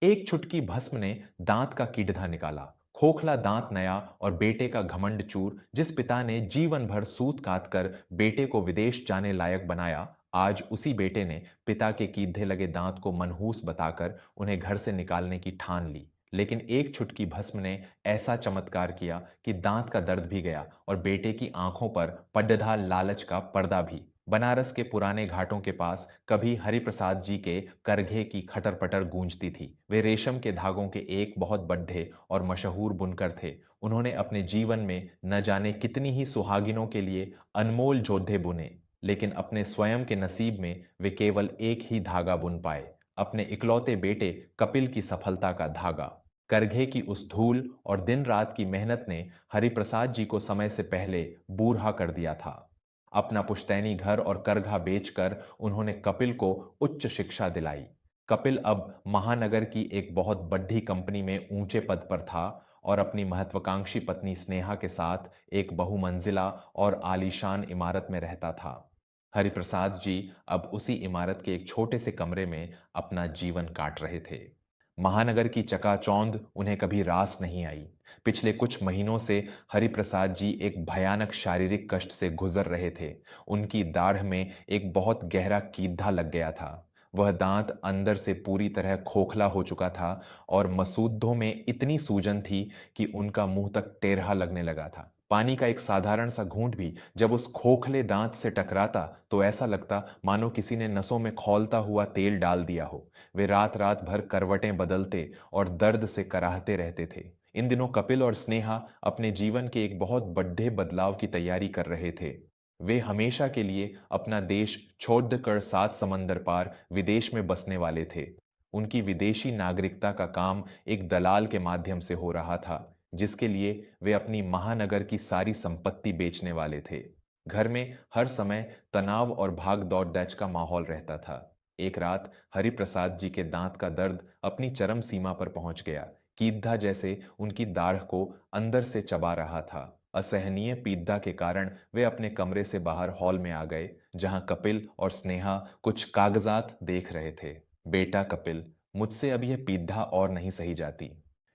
एक चुटकी भस्म ने दांत का कीडधा निकाला। खोखला दांत नया और बेटे का घमंड चूर। जिस पिता ने जीवन भर सूत काट कर बेटे को विदेश जाने लायक बनाया, आज उसी बेटे ने पिता के कीधे लगे दांत को मनहूस बताकर उन्हें घर से निकालने की ठान ली। लेकिन एक छुटकी भस्म ने ऐसा चमत्कार किया कि दांत का दर्द भी गया और बेटे की आंखों पर पड्डधा लालच का पर्दा भी। बनारस के पुराने घाटों के पास कभी हरिप्रसाद जी के करघे की खटर पटर गूंजती थी। वे रेशम के धागों के एक बहुत बड्ढे और मशहूर बुनकर थे। उन्होंने अपने जीवन में न जाने कितनी ही सुहागिनों के लिए अनमोल जोधे बुने, लेकिन अपने स्वयं के नसीब में वे केवल एक ही धागा बुन पाए, अपने इकलौते बेटे कपिल की सफलता का धागा। करघे की उस धूल और दिन रात की मेहनत ने हरिप्रसाद जी को समय से पहले बूढ़ा कर दिया था। अपना पुश्तैनी घर और करघा बेचकर उन्होंने कपिल को उच्च शिक्षा दिलाई। कपिल अब महानगर की एक बहुत बड़ी कंपनी में ऊंचे पद पर था और अपनी महत्वाकांक्षी पत्नी स्नेहा के साथ एक बहुमंजिला और आलीशान इमारत में रहता था। हरिप्रसाद जी अब उसी इमारत के एक छोटे से कमरे में अपना जीवन काट रहे थे। महानगर की चकाचौंध उन्हें कभी रास नहीं आई। पिछले कुछ महीनों से हरिप्रसाद जी एक भयानक शारीरिक कष्ट से गुजर रहे थे। उनकी दाढ़ में एक बहुत गहरा कीधा लग गया था। वह दांत अंदर से पूरी तरह खोखला हो चुका था और मसूद्धों में इतनी सूजन थी कि उनका मुंह तक टेढ़ा लगने लगा था। पानी का एक साधारण सा घूंट भी जब उस खोखले दांत से टकराता तो ऐसा लगता मानो किसी ने नसों में खौलता हुआ तेल डाल दिया हो। वे रात रात भर करवटें बदलते और दर्द से कराहते रहते थे। इन दिनों कपिल और स्नेहा अपने जीवन के एक बहुत बड़े बदलाव की तैयारी कर रहे थे। वे हमेशा के लिए अपना देश छोड़कर सात समंदर पार विदेश में बसने वाले थे। उनकी विदेशी नागरिकता का काम एक दलाल के माध्यम से हो रहा था, जिसके लिए वे अपनी महानगर की सारी संपत्ति बेचने वाले थे। घर में हर समय तनाव और भाग दौड़ डच का माहौल रहता था। एक रात हरिप्रसाद जी के दांत का दर्द अपनी चरम सीमा पर पहुंच गया। कीधा जैसे उनकी दाढ़ को अंदर से चबा रहा था। असहनीय पीड़ा के कारण वे अपने कमरे से बाहर हॉल में आ गए, जहां कपिल और स्नेहा कुछ कागजात देख रहे थे। बेटा कपिल, मुझसे अब यह पीड़ा और नहीं सही जाती।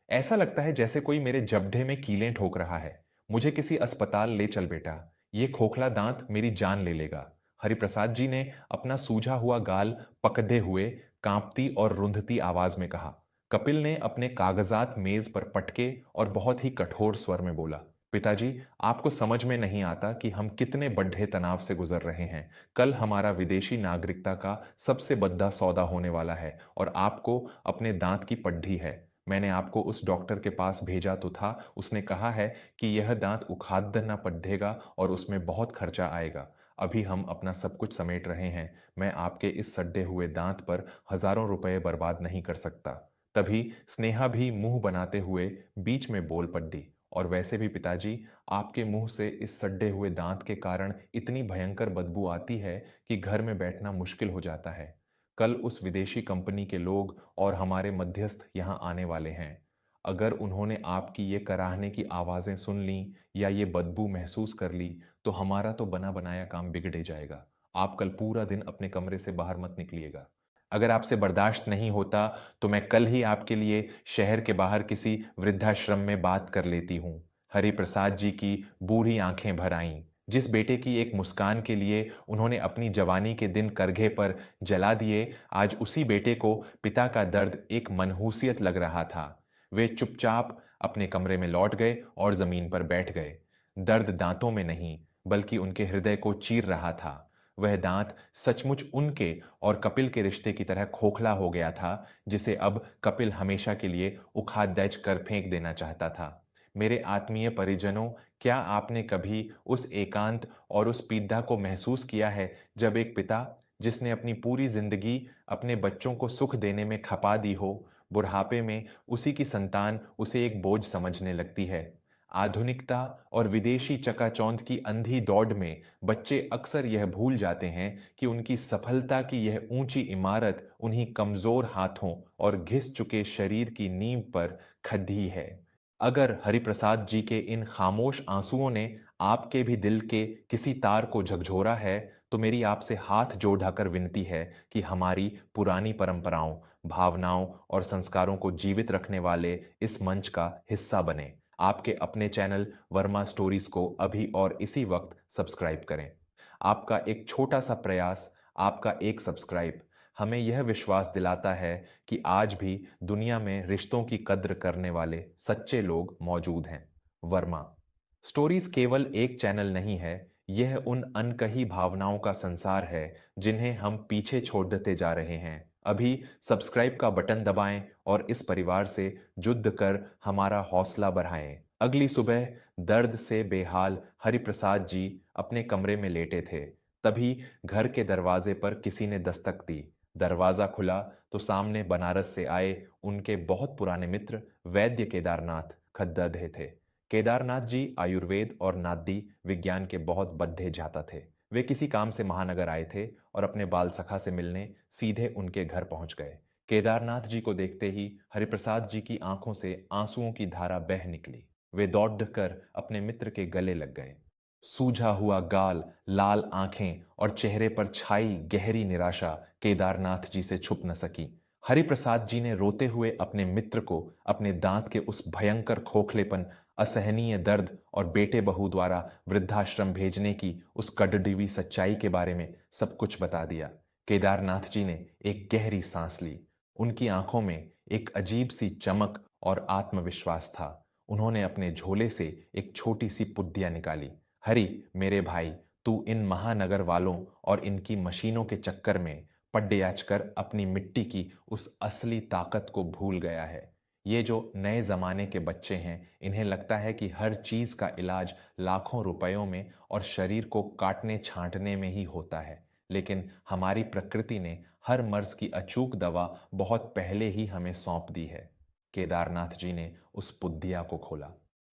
ऐसा लगता है जैसे कोई मेरे जबड़े में कीलें ठोक रहा है। मुझे किसी अस्पताल ले चल बेटा। ये खोखला दांत मेरी जान ले लेगा। हरिप्रसाद जी ने अपना सूझा हुआ गाल पकड़े हुए कांपती और रुंधती आवाज में कहा। कपिल ने अपने कागजात मेज पर पटके और बहुत ही कठोर स्वर में बोला, पिताजी, आपको समझ में नहीं आता कि हम कितने बड्ढे तनाव से गुजर रहे हैं। कल हमारा विदेशी नागरिकता का सबसे बड़ा सौदा होने वाला है और आपको अपने दांत की पड्ढी है। मैंने आपको उस डॉक्टर के पास भेजा तो था, उसने कहा है कि यह दांत उखाड़ना पड़ेगा और उसमें बहुत खर्चा आएगा। अभी हम अपना सब कुछ समेट रहे हैं। मैं आपके इस सड्डे हुए दांत पर हजारों रुपए बर्बाद नहीं कर सकता। तभी स्नेहा भी मुंह बनाते हुए बीच में बोल पड़ी, और वैसे भी पिताजी, आपके मुंह से इस सड्डे हुए दांत के कारण इतनी भयंकर बदबू आती है कि घर में बैठना मुश्किल हो जाता है। कल उस विदेशी कंपनी के लोग और हमारे मध्यस्थ यहाँ आने वाले हैं। अगर उन्होंने आपकी ये कराहने की आवाज़ें सुन ली या ये बदबू महसूस कर ली तो हमारा तो बना बनाया काम बिगड़े जाएगा। आप कल पूरा दिन अपने कमरे से बाहर मत निकलिएगा। अगर आपसे बर्दाश्त नहीं होता तो मैं कल ही आपके लिए शहर के बाहर किसी वृद्धाश्रम में बात कर लेती हूँ। हरिप्रसाद जी की बूढ़ी आंखें भर आईं। जिस बेटे की एक मुस्कान के लिए उन्होंने अपनी जवानी के दिन करघे पर जला दिए, आज उसी बेटे को पिता का दर्द एक मनहूसियत लग रहा था। वे चुपचाप अपने कमरे में लौट गए और जमीन पर बैठ गए। दर्द दांतों में नहीं, बल्कि उनके हृदय को चीर रहा था। वह दांत सचमुच उनके और कपिल के रिश्ते की तरह खोखला हो गया था, जिसे अब कपिल हमेशा के लिए उखाड़ कर फेंक देना चाहता था। मेरे आत्मीय परिजनों, क्या आपने कभी उस एकांत और उस पीड़ा को महसूस किया है जब एक पिता, जिसने अपनी पूरी जिंदगी अपने बच्चों को सुख देने में खपा दी हो, बुढ़ापे में उसी की संतान उसे एक बोझ समझने लगती है। आधुनिकता और विदेशी चकाचौंध की अंधी दौड़ में बच्चे अक्सर यह भूल जाते हैं कि उनकी सफलता की यह ऊंची इमारत उन्हीं कमजोर हाथों और घिस चुके शरीर की नींव पर खड़ी है। अगर हरिप्रसाद जी के इन खामोश आंसुओं ने आपके भी दिल के किसी तार को झकझोरा है, तो मेरी आपसे हाथ जोड़ ढाकर विनती है कि हमारी पुरानी परंपराओं, भावनाओं और संस्कारों को जीवित रखने वाले इस मंच का हिस्सा बने। आपके अपने चैनल वर्मा स्टोरीज को अभी और इसी वक्त सब्सक्राइब करें। आपका एक छोटा सा प्रयास, आपका एक सब्सक्राइब हमें यह विश्वास दिलाता है कि आज भी दुनिया में रिश्तों की कद्र करने वाले सच्चे लोग मौजूद हैं। वर्मा स्टोरीज केवल एक चैनल नहीं है, यह उन अनकही भावनाओं का संसार है जिन्हें हम पीछे छोड़ देते जा रहे हैं। अभी सब्सक्राइब का बटन दबाएं और इस परिवार से जुड़ कर हमारा हौसला बढ़ाएं। अगली सुबह दर्द से बेहाल हरिप्रसाद जी अपने कमरे में लेटे थे। तभी घर के दरवाजे पर किसी ने दस्तक दी। दरवाजा खुला तो सामने बनारस से आए उनके बहुत पुराने मित्र वैद्य केदारनाथ खद्दर थे। केदारनाथ जी आयुर्वेद और नादी विज्ञान के बहुत बद्ध जाता थे। वे किसी काम से महानगर आए थे और अपने बाल सखा से मिलने सीधे उनके घर पहुंच गए। केदारनाथ जी को देखते ही हरिप्रसाद जी की आंखों से आंसुओं की धारा बह निकली। वे दौड़ कर अपने मित्र के गले लग गए। सूझा हुआ गाल, लाल आंखें और चेहरे पर छाई गहरी निराशा केदारनाथ जी से छुप न सकी। हरिप्रसाद जी ने रोते हुए अपने मित्र को अपने दांत के उस भयंकर खोखलेपन, असहनीय दर्द और बेटे बहू द्वारा वृद्धाश्रम भेजने की उस कड़वी सच्चाई के बारे में सब कुछ बता दिया। केदारनाथ जी ने एक गहरी सांस ली। उनकी आंखों में एक अजीब सी चमक और आत्मविश्वास था। उन्होंने अपने झोले से एक छोटी सी पुड्डिया निकाली। हरी, मेरे भाई, तू इन महानगर वालों और इनकी मशीनों के चक्कर में पड्डयाच कर अपनी मिट्टी की उस असली ताकत को भूल गया है। ये जो नए जमाने के बच्चे हैं, इन्हें लगता है कि हर चीज का इलाज लाखों रुपयों में और शरीर को काटने छांटने में ही होता है। लेकिन हमारी प्रकृति ने हर मर्ज की अचूक दवा बहुत पहले ही हमें सौंप दी है। केदारनाथ जी ने उस पुद्दिया को खोला।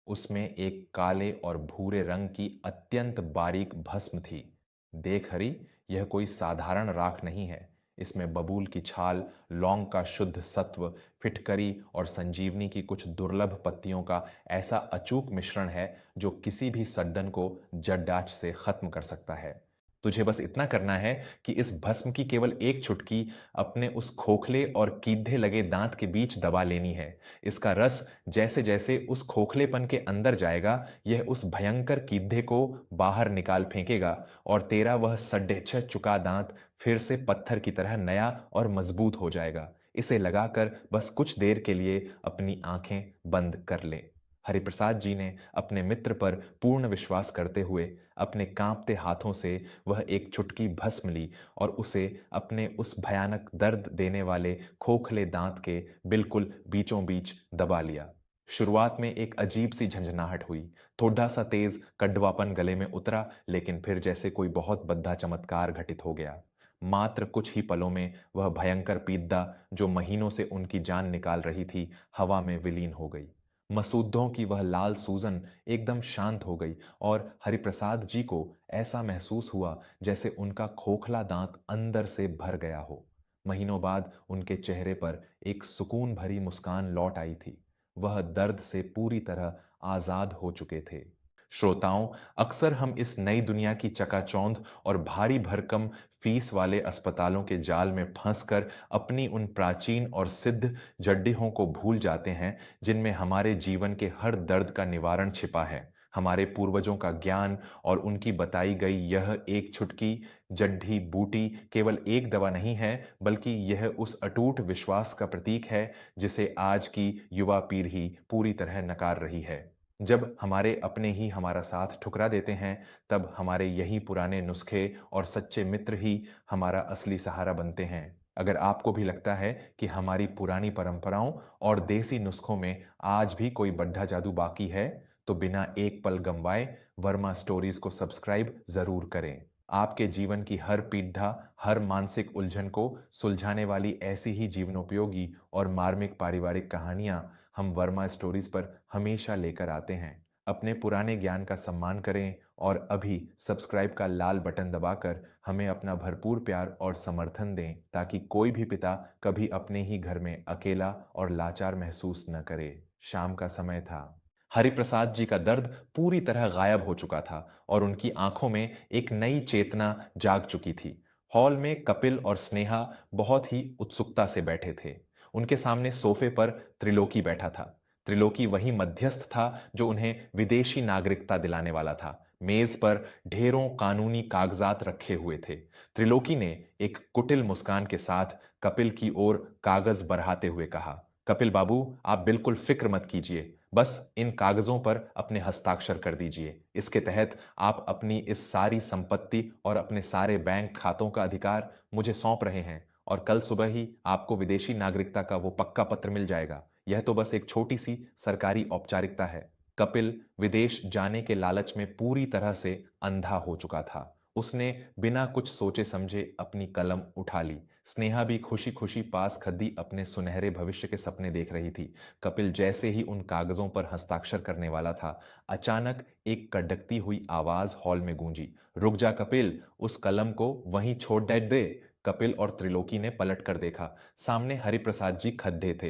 उसमें एक काले और भूरे रंग की अत्यंत बारीक भस्म थी। देख हरी, यह कोई साधारण राख नहीं है। इसमें बबूल की छाल, लौंग का शुद्ध सत्व, फिटकरी और संजीवनी की कुछ दुर्लभ पत्तियों का ऐसा अचूक मिश्रण है जो किसी भी सड्डन को जड्डाच से खत्म कर सकता है। तुझे बस इतना करना है कि इस भस्म की केवल एक चुटकी अपने उस खोखले और कीधे लगे दांत के बीच दबा लेनी है। इसका रस जैसे जैसे उस खोखलेपन के अंदर जाएगा, यह उस भयंकर कीधे को बाहर निकाल फेंकेगा और तेरा वह सड्डे चुका दांत फिर से पत्थर की तरह नया और मजबूत हो जाएगा। इसे लगाकर बस कुछ देर के लिए अपनी आंखें बंद कर ले। हरिप्रसाद जी ने अपने मित्र पर पूर्ण विश्वास करते हुए अपने कांपते हाथों से वह एक चुटकी भस्म ली और उसे अपने उस भयानक दर्द देने वाले खोखले दांत के बिल्कुल बीचों बीच दबा लिया। शुरुआत में एक अजीब सी झंझनाहट हुई। थोड़ा सा तेज कड़वापन गले में उतरा, लेकिन फिर जैसे कोई बहुत बद्दा चमत्कार घटित हो गया। मात्र कुछ ही पलों में वह भयंकर पीड़ा जो महीनों से उनकी जान निकाल रही थी, हवा में विलीन हो गई। मसूदों की वह लाल सूजन एकदम शांत हो गई और हरिप्रसाद जी को ऐसा महसूस हुआ जैसे उनका खोखला दांत अंदर से भर गया हो। महीनों बाद उनके चेहरे पर एक सुकून भरी मुस्कान लौट आई थी। वह दर्द से पूरी तरह आजाद हो चुके थे। श्रोताओं, अक्सर हम इस नई दुनिया की चकाचौंध और भारी भरकम फीस वाले अस्पतालों के जाल में फंसकर अपनी उन प्राचीन और सिद्ध जड्डियों को भूल जाते हैं जिनमें हमारे जीवन के हर दर्द का निवारण छिपा है। हमारे पूर्वजों का ज्ञान और उनकी बताई गई यह एक छुटकी जड्डी बूटी केवल एक दवा नहीं है, बल्कि यह उस अटूट विश्वास का प्रतीक है जिसे आज की युवा पीढ़ी पूरी तरह नकार रही है। जब हमारे अपने ही हमारा साथ ठुकरा देते हैं, तब हमारे यही पुराने नुस्खे और सच्चे मित्र ही हमारा असली सहारा बनते हैं। अगर आपको भी लगता है कि हमारी पुरानी परंपराओं और देसी नुस्खों में आज भी कोई बड्ढा जादू बाकी है, तो बिना एक पल गंवाए वर्मा स्टोरीज को सब्सक्राइब जरूर करें। आपके जीवन की हर पीड़ा, हर मानसिक उलझन को सुलझाने वाली ऐसी ही जीवनोपयोगी और मार्मिक पारिवारिक कहानियां हम वर्मा स्टोरीज पर हमेशा लेकर आते हैं। अपने पुराने ज्ञान का सम्मान करें और अभी सब्सक्राइब का लाल बटन दबाकर हमें अपना भरपूर प्यार और समर्थन दें, ताकि कोई भी पिता कभी अपने ही घर में अकेला और लाचार महसूस न करे। शाम का समय था। हरिप्रसाद जी का दर्द पूरी तरह गायब हो चुका था और उनकी आंखों में एक नई चेतना जाग चुकी थी। हॉल में कपिल और स्नेहा बहुत ही उत्सुकता से बैठे थे। उनके सामने सोफे पर त्रिलोकी बैठा था। त्रिलोकी वही मध्यस्थ था जो उन्हें विदेशी नागरिकता दिलाने वाला था। मेज पर ढेरों कानूनी कागजात रखे हुए थे। त्रिलोकी ने एक कुटिल मुस्कान के साथ कपिल की ओर कागज बढ़ाते हुए कहा, कपिल बाबू, आप बिल्कुल फिक्र मत कीजिए, बस इन कागजों पर अपने हस्ताक्षर कर दीजिए। इसके तहत आप अपनी इस सारी संपत्ति और अपने सारे बैंक खातों का अधिकार मुझे सौंप रहे हैं और कल सुबह ही आपको विदेशी नागरिकता का वो पक्का पत्र मिल जाएगा। यह तो बस एक छोटी सी सरकारी औपचारिकता है। कपिल विदेश जाने के लालच में पूरी तरह से अंधा हो चुका था। उसने बिना कुछ सोचे समझे अपनी कलम उठा ली। स्नेहा भी खुशी खुशी पास खद्दी अपने सुनहरे भविष्य के सपने देख रही थी। कपिल जैसे ही उन कागजों पर हस्ताक्षर करने वाला था, अचानक एक कड़कती हुई आवाज हॉल में गूंजी, रुक जा कपिल, उस कलम को वहीं छोड़ दे। कपिल और त्रिलोकी ने पलट कर देखा। सामने हरिप्रसाद जी खड़े थे।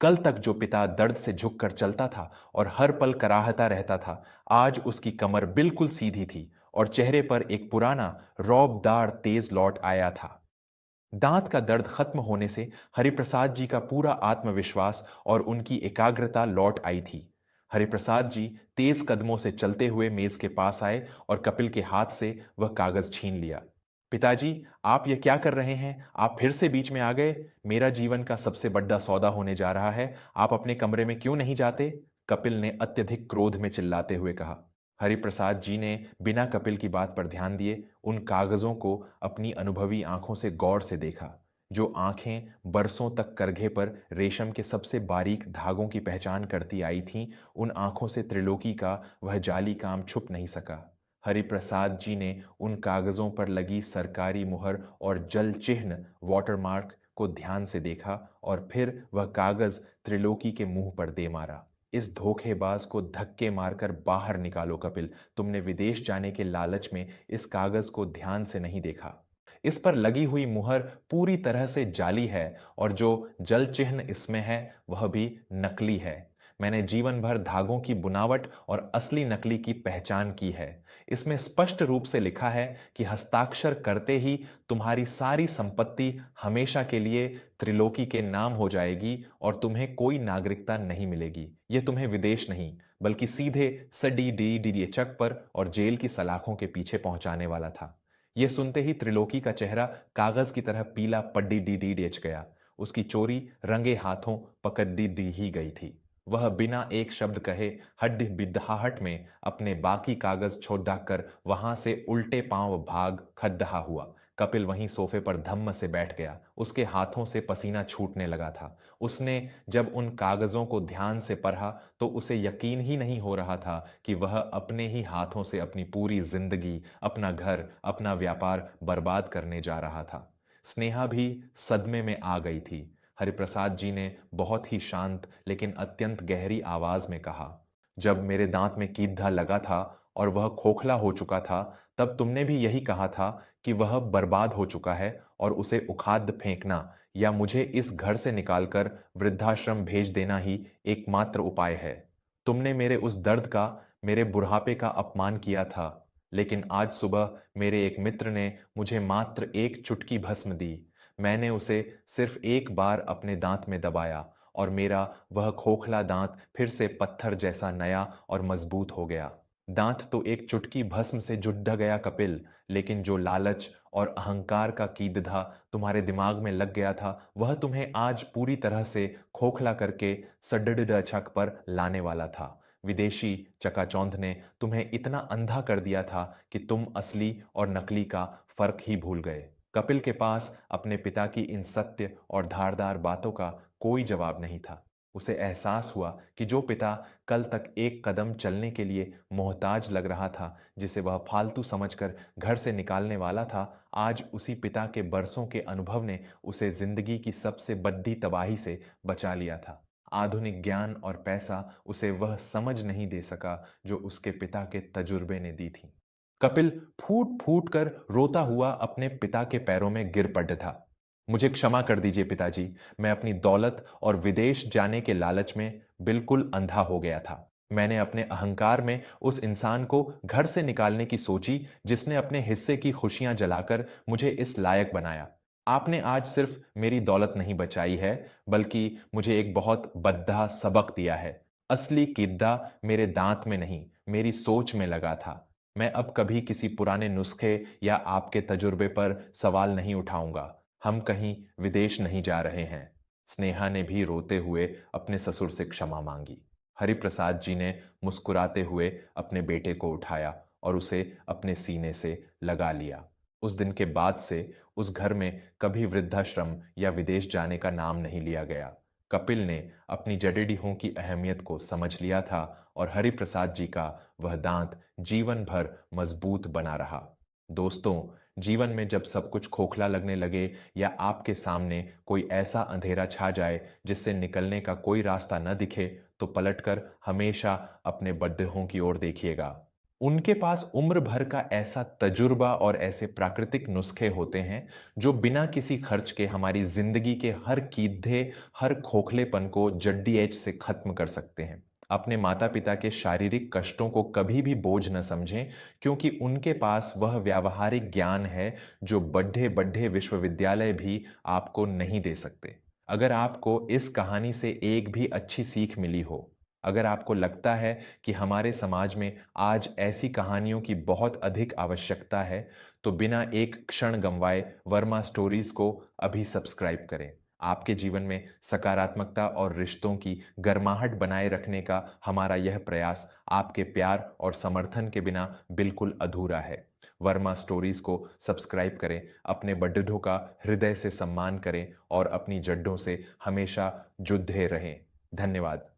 कल तक जो पिता दर्द से झुककर चलता था और हर पल कराहता रहता था, आज उसकी कमर बिल्कुल सीधी थी और चेहरे पर एक पुराना रौबदार तेज लौट आया था। दांत का दर्द खत्म होने से हरिप्रसाद जी का पूरा आत्मविश्वास और उनकी एकाग्रता लौट आई थी। हरिप्रसाद जी तेज कदमों से चलते हुए मेज के पास आए और कपिल के हाथ से वह कागज छीन लिया। पिताजी, आप ये क्या कर रहे हैं? आप फिर से बीच में आ गए। मेरा जीवन का सबसे बड़ा सौदा होने जा रहा है। आप अपने कमरे में क्यों नहीं जाते? कपिल ने अत्यधिक क्रोध में चिल्लाते हुए कहा। हरिप्रसाद जी ने बिना कपिल की बात पर ध्यान दिए उन कागजों को अपनी अनुभवी आंखों से गौर से देखा। जो आंखें बरसों तक करघे पर रेशम के सबसे बारीक धागों की पहचान करती आई थीं, उन आंखों से त्रिलोकी का वह जाली काम छुप नहीं सका। हरिप्रसाद जी ने उन कागजों पर लगी सरकारी मुहर और जल चिह्न वाटरमार्क को ध्यान से देखा और फिर वह कागज त्रिलोकी के मुंह पर दे मारा। इस धोखेबाज को धक्के मारकर बाहर निकालो कपिल। तुमने विदेश जाने के लालच में इस कागज को ध्यान से नहीं देखा। इस पर लगी हुई मुहर पूरी तरह से जाली है और जो जल चिह्न इसमें है वह भी नकली है। मैंने जीवन भर धागों की बुनावट और असली नकली की पहचान की है। इसमें स्पष्ट रूप से लिखा है कि हस्ताक्षर करते ही तुम्हारी सारी संपत्ति हमेशा के लिए त्रिलोकी के नाम हो जाएगी और तुम्हें कोई नागरिकता नहीं मिलेगी। यह तुम्हें विदेश नहीं बल्कि सीधे सडी डी डी चक पर और जेल की सलाखों के पीछे पहुंचाने वाला था। यह सुनते ही त्रिलोकी का चेहरा कागज की तरह पीला पड्डी डी डी डेच गया। उसकी चोरी रंगे हाथों पकड़ दी दी ही गई थी। वह बिना एक शब्द कहे हड्डी बिदहाहट में अपने बाकी कागज छोड़ कर वहां से उल्टे पांव भाग खद्दहा हुआ। कपिल वहीं सोफे पर धम्म से बैठ गया। उसके हाथों से पसीना छूटने लगा था। उसने जब उन कागजों को ध्यान से पढ़ा तो उसे यकीन ही नहीं हो रहा था कि वह अपने ही हाथों से अपनी पूरी जिंदगी, अपना घर, अपना व्यापार बर्बाद करने जा रहा था। स्नेहा भी सदमे में आ गई थी। हरिप्रसाद जी ने बहुत ही शांत लेकिन अत्यंत गहरी आवाज में कहा, जब मेरे दांत में कीधा लगा था और वह खोखला हो चुका था, तब तुमने भी यही कहा था कि वह बर्बाद हो चुका है और उसे उखाड़ फेंकना या मुझे इस घर से निकालकर वृद्धाश्रम भेज देना ही एकमात्र उपाय है। तुमने मेरे उस दर्द का, मेरे बुढ़ापे का अपमान किया था, लेकिन आज सुबह मेरे एक मित्र ने मुझे मात्र एक चुटकी भस्म दी। मैंने उसे सिर्फ एक बार अपने दांत में दबाया और मेरा वह खोखला दांत फिर से पत्थर जैसा नया और मजबूत हो गया। दांत तो एक चुटकी भस्म से जुड़ गया कपिल, लेकिन जो लालच और अहंकार का कीड़ा तुम्हारे दिमाग में लग गया था, वह तुम्हें आज पूरी तरह से खोखला करके सड्डड़ छक पर लाने वाला था। विदेशी चकाचौंध ने तुम्हें इतना अंधा कर दिया था कि तुम असली और नकली का फर्क ही भूल गए। कपिल के पास अपने पिता की इन सत्य और धारदार बातों का कोई जवाब नहीं था। उसे एहसास हुआ कि जो पिता कल तक एक कदम चलने के लिए मोहताज लग रहा था, जिसे वह फालतू समझकर घर से निकालने वाला था, आज उसी पिता के बरसों के अनुभव ने उसे जिंदगी की सबसे बड़ी तबाही से बचा लिया था। आधुनिक ज्ञान और पैसा उसे वह समझ नहीं दे सका जो उसके पिता के तजुर्बे ने दी थी। कपिल फूट फूट कर रोता हुआ अपने पिता के पैरों में गिर पड़ा था। मुझे क्षमा कर दीजिए पिताजी, मैं अपनी दौलत और विदेश जाने के लालच में बिल्कुल अंधा हो गया था। मैंने अपने अहंकार में उस इंसान को घर से निकालने की सोची जिसने अपने हिस्से की खुशियां जलाकर मुझे इस लायक बनाया। आपने आज सिर्फ मेरी दौलत नहीं बचाई है, बल्कि मुझे एक बहुत बद्दा सबक दिया है। असली किद्दा मेरे दांत में नहीं, मेरी सोच में लगा था। मैं अब कभी किसी पुराने नुस्खे या आपके तजुर्बे पर सवाल नहीं उठाऊंगा। हम कहीं विदेश नहीं जा रहे हैं। स्नेहा ने भी रोते हुए अपने ससुर से क्षमा मांगी। हरिप्रसाद जी ने मुस्कुराते हुए अपने बेटे को उठाया और उसे अपने सीने से लगा लिया। उस दिन के बाद से उस घर में कभी वृद्धाश्रम या विदेश जाने का नाम नहीं लिया गया। कपिल ने अपनी जडेडीहों की अहमियत को समझ लिया था और हरिप्रसाद जी का वह दांत जीवन भर मजबूत बना रहा। दोस्तों, जीवन में जब सब कुछ खोखला लगने लगे या आपके सामने कोई ऐसा अंधेरा छा जाए जिससे निकलने का कोई रास्ता न दिखे, तो पलटकर हमेशा अपने बड़्ढों की ओर देखिएगा। उनके पास उम्र भर का ऐसा तजुर्बा और ऐसे प्राकृतिक नुस्खे होते हैं जो बिना किसी खर्च के हमारी जिंदगी के हर कीधे, हर खोखलेपन को जड्डी एच से खत्म कर सकते हैं। अपने माता पिता के शारीरिक कष्टों को कभी भी बोझ न समझें, क्योंकि उनके पास वह व्यावहारिक ज्ञान है जो बड्ढे बड्ढे विश्वविद्यालय भी आपको नहीं दे सकते। अगर आपको इस कहानी से एक भी अच्छी सीख मिली हो, अगर आपको लगता है कि हमारे समाज में आज ऐसी कहानियों की बहुत अधिक आवश्यकता है, तो बिना एक क्षण गंवाए वर्मा स्टोरीज को अभी सब्सक्राइब करें। आपके जीवन में सकारात्मकता और रिश्तों की गर्माहट बनाए रखने का हमारा यह प्रयास आपके प्यार और समर्थन के बिना बिल्कुल अधूरा है। वर्मा स्टोरीज को सब्सक्राइब करें, अपने बड्ढों का हृदय से सम्मान करें और अपनी जड्डों से हमेशा जुड़े रहें। धन्यवाद।